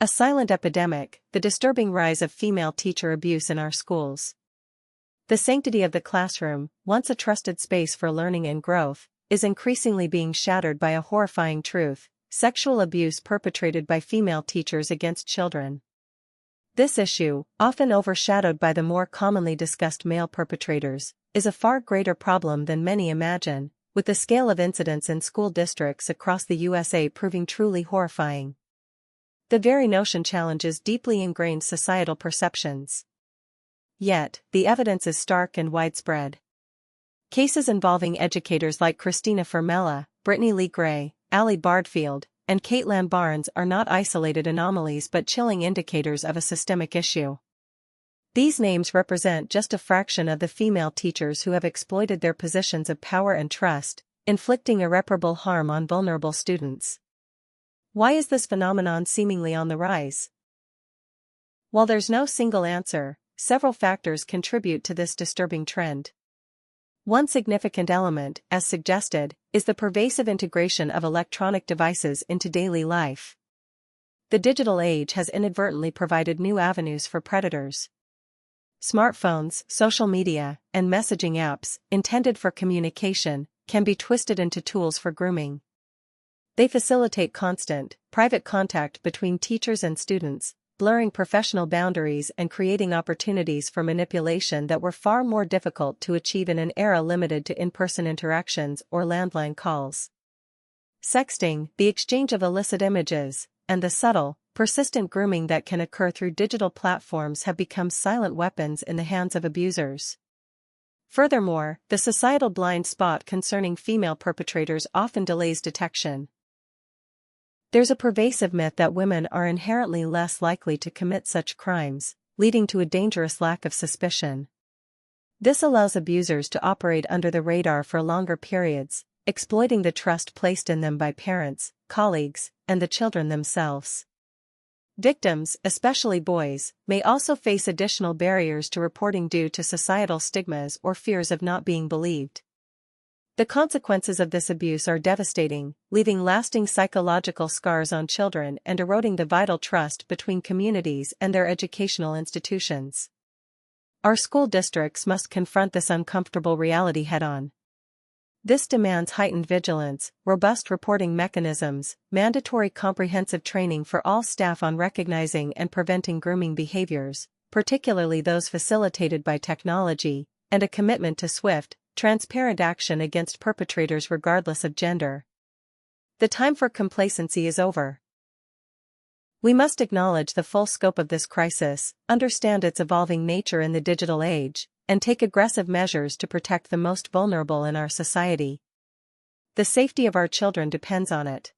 A silent epidemic, the disturbing rise of female teacher abuse in our schools. The sanctity of the classroom, once a trusted space for learning and growth, is increasingly being shattered by a horrifying truth: sexual abuse perpetrated by female teachers against children. This issue, often overshadowed by the more commonly discussed male perpetrators, is a far greater problem than many imagine, with the scale of incidents in school districts across the USA proving truly horrifying. The very notion challenges deeply ingrained societal perceptions. Yet, the evidence is stark and widespread. Cases involving educators like Christina Fermella, Brittany Lee Gray, Allie Bardfield, and Caitlin Barnes are not isolated anomalies but chilling indicators of a systemic issue. These names represent just a fraction of the female teachers who have exploited their positions of power and trust, inflicting irreparable harm on vulnerable students. Why is this phenomenon seemingly on the rise? While there's no single answer, several factors contribute to this disturbing trend. One significant element, as suggested, is the pervasive integration of electronic devices into daily life. The digital age has inadvertently provided new avenues for predators. Smartphones, social media, and messaging apps, intended for communication, can be twisted into tools for grooming. They facilitate constant, private contact between teachers and students, blurring professional boundaries and creating opportunities for manipulation that were far more difficult to achieve in an era limited to in-person interactions or landline calls. Sexting, the exchange of illicit images, and the subtle, persistent grooming that can occur through digital platforms have become silent weapons in the hands of abusers. Furthermore, the societal blind spot concerning female perpetrators often delays detection. There's a pervasive myth that women are inherently less likely to commit such crimes, leading to a dangerous lack of suspicion. This allows abusers to operate under the radar for longer periods, exploiting the trust placed in them by parents, colleagues, and the children themselves. Victims, especially boys, may also face additional barriers to reporting due to societal stigmas or fears of not being believed. The consequences of this abuse are devastating, leaving lasting psychological scars on children and eroding the vital trust between communities and their educational institutions. Our school districts must confront this uncomfortable reality head-on. This demands heightened vigilance, robust reporting mechanisms, mandatory comprehensive training for all staff on recognizing and preventing grooming behaviors, particularly those facilitated by technology, and a commitment to swift, transparent action against perpetrators regardless of gender. The time for complacency is over. We must acknowledge the full scope of this crisis, understand its evolving nature in the digital age, and take aggressive measures to protect the most vulnerable in our society. The safety of our children depends on it.